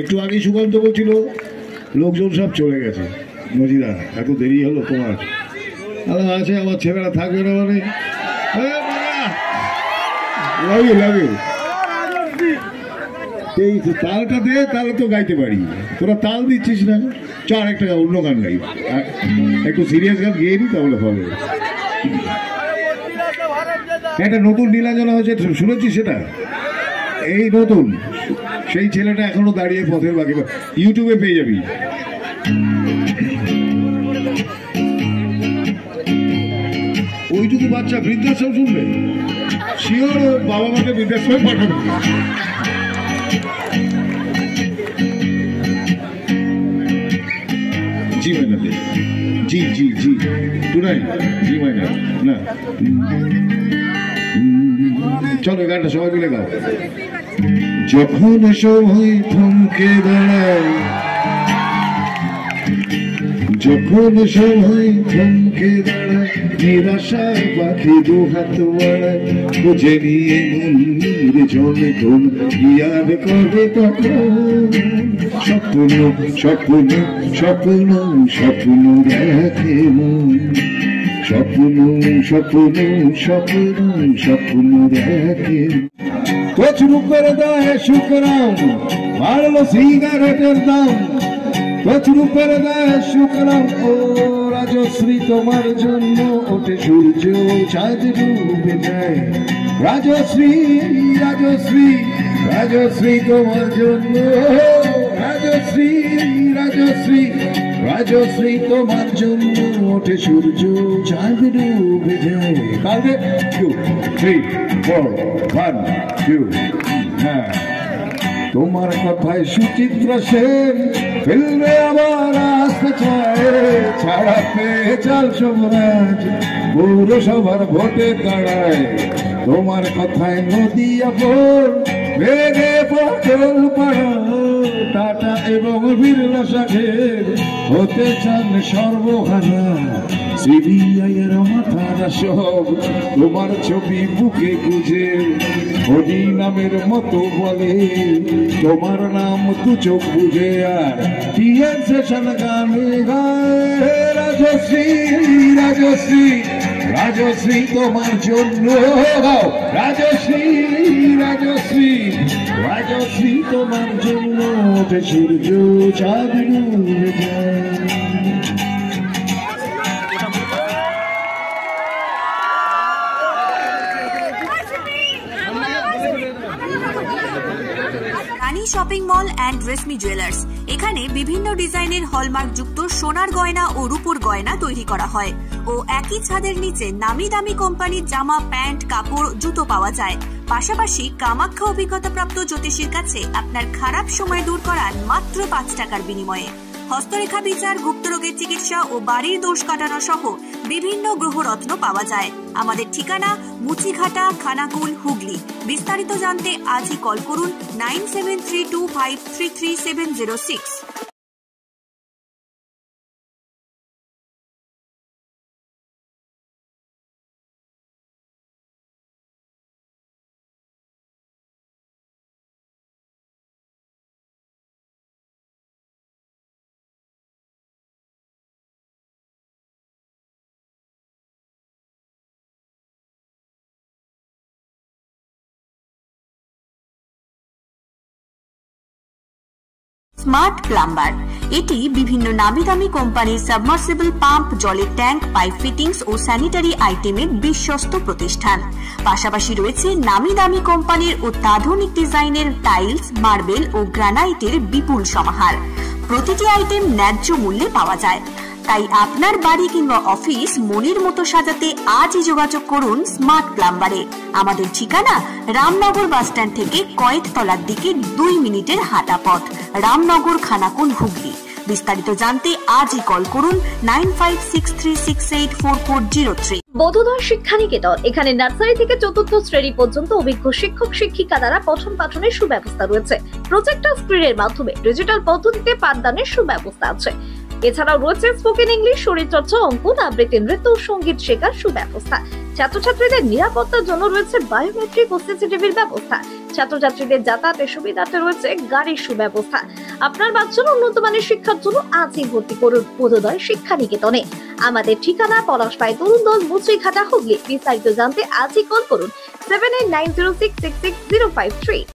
একটু আগে সুকান্ত বলছিল লোকজন সব চলে গেছে। মজিদা এত দেরি হলো তোমার? আছে আমার ছেলেরা থাকবে না মানে? এই তালটা দে, তাহলে তো গাইতে পারি। তোরা তাল দিচ্ছিস না, চার একটা অন্য গান গাই, একটু সিরিয়াস গান গিয়ে নি তাহলে হবে। একটা নতুন নীলাঞ্জনা হয়েছে, শুনেছি সেটা? এই নতুন সেই ছেলেটা এখনো দাঁড়িয়ে পথের বাকি, ইউটিউবে পেয়ে যাবি। ওইটুকু বাচ্চা বৃদ্ধাশ্রম শুনবে, শিওর বাবা মাকে বৃদ্ধাশ্রমে পাঠাবে। জি মাইনার দে, জি জি জি টু নাই, জি মাইনার না। চলো গানটা সবাই মিলে গাও। যখন সবাই থমকে দাঁড়ায়, যখন সবাই থমকে দাঁড়ায়, নিরাশার পাখি দু হাত বাড়ায়, খুঁজে নিয়ে মন্দির জলে তোল ইয়াদ করে তখন। স্বপ্ন স্বপ্ন স্বপ্ন স্বপ্ন দেখে মন, স্বপ্ন স্বপ্ন স্বপ্ন স্বপ্ন দেখে। প্রচুর করে দেয় শুকরাম, বাড়লো সিগারেটের দাম, প্রচুর করে দেয় শুকরাম। ও রাজশ্রী তোমার জন্য ওঠে সূর্য, চাঁদ ডুবে যায়। রাজশ্রী রাজশ্রী রাজশ্রী তোমার জন্য, রাজশ্রী রাজশ্রী রাজশ্রী তোমার জন্য ওঠে সূর্য, চাঁদ ডুবে যায়। কালকে 2 3 4 1 2 হ্যাঁ। তোমার কথায় সুচিত্রা সেন ফিল্মে আবার আসতে চায়, ছাড়া পেয়ে চাল সম্রাট পৌরসভার ভোটে দাঁড়ায়। তোমার কথায় নদিয়া বোর বেগে পটল পাড়া, টাটা এবং বিড়লা শাখের হতে চান সর্বহারা। সিবিআই এর মাথারা সব তোমার ছবি বুকে গুজে, হরি নামের মতো বলে তোমার নাম দু চোখ বুঝে। আর টিএন সেশন গানে গায়, রাজশ্রী রাজশ্রী রাজশ্রী তোমার জন্য, রাজশ্রী রাজশ্রী রাজশ্রী তোমার জন্য ওঠে সূর্য, চাঁদ ডুবে যায়। Shopping mall and reshmi jewellers, এখানে বিভিন্ন ডিজাইনের হলমার্ক যুক্ত সোনার গয়না ও রূপোর গয়না তৈরি করা হয় ও একই ছাদের নিচে নামি দামি কোম্পানির জামা, প্যান্ট, কাপড়, জুতো পাওয়া যায়। পাশাপাশি কামাখ্যা অভিজ্ঞতাপ্রাপ্ত জ্যোতিষীর কাছে আপনার খারাপ সময় দূর করান মাত্র 5 টাকার বিনিময়ে। হস্তরেখা বিচার, গুপ্তরোগের চিকিৎসা ও বাড়ির দোষ কাটানো সহ বিভিন্ন গ্রহরত্ন পাওয়া যায়। আমাদের ঠিকানা মুচিঘাটা, খানাকুল, হুগলি। বিস্তারিত জানতে আজই কল করুন 9732533706। স্মার্ট প্লাম্বার, এটি বিভিন্ন নামি দামি কোম্পানির সাবমার্সিবল পাম্প, জলের ট্যাঙ্ক, পাইপ ফিটিংস ও স্যানিটারি আইটেমের বিশ্বস্ত প্রতিষ্ঠান। পাশাপাশি রয়েছে নামি দামি কোম্পানির অত্যাধুনিক ডিজাইনের টাইলস, মার্বেল ও গ্রানাইটের বিপুল সমাহার। প্রতিটি আইটেম ন্যায্য মূল্যে পাওয়া যায়। তাই আপনার বাড়ি কিংবা অফিস মনের মতো সাজাতে আজই যোগাযোগ করুন স্মার্ট প্লাম্বারে। আমাদের ঠিকানা রামনগর বাস স্ট্যান্ড থেকে কয়েততলার দিকে 2 মিনিটের হাঁটা পথ, রামনগর, খানাকুল, হুগলি। বিস্তারিত জানতে আজই কল করুন 9563684403। বোধোদয় শিক্ষা নিকেতন, এখানে নার্সারি থেকে 4র্থ শ্রেণী পর্যন্ত অভিজ্ঞ শিক্ষক শিক্ষিকা দ্বারা পঠন পাঠনের সুব্যবস্থা রয়েছে। প্রজেক্টর স্ক্রিনের মাধ্যমে ডিজিটাল পদ্ধতিতে পাঠদানের সুব্যবস্থা আছে। এছাড়াও রয়েছে স্পোকেন ইংলিশ, শরীরচর্চা, অঙ্কন, আবৃত্তি, নৃত্য ও সঙ্গীত শেখার সুব্যবস্থা। ছাত্রছাত্রীদের নিরাপত্তার জন্য রয়েছে বায়োমেট্রিক ও সিসিটিভির ব্যবস্থা। ছাত্রছাত্রীদের যাতায়াতের সুবিধার্থে রয়েছে গাড়ির সুব্যবস্থা। আপনার বাচ্চার উন্নত মানের শিক্ষার জন্য আজই ভর্তি করুন বোধোদয় শিক্ষা নিকেতনে। আমাদের ঠিকানা পলাশপাই তরুণদল, মুচড়িঘাটা, হুগলি। বিস্তারিত জানতে আজই কল করুন 7890666053।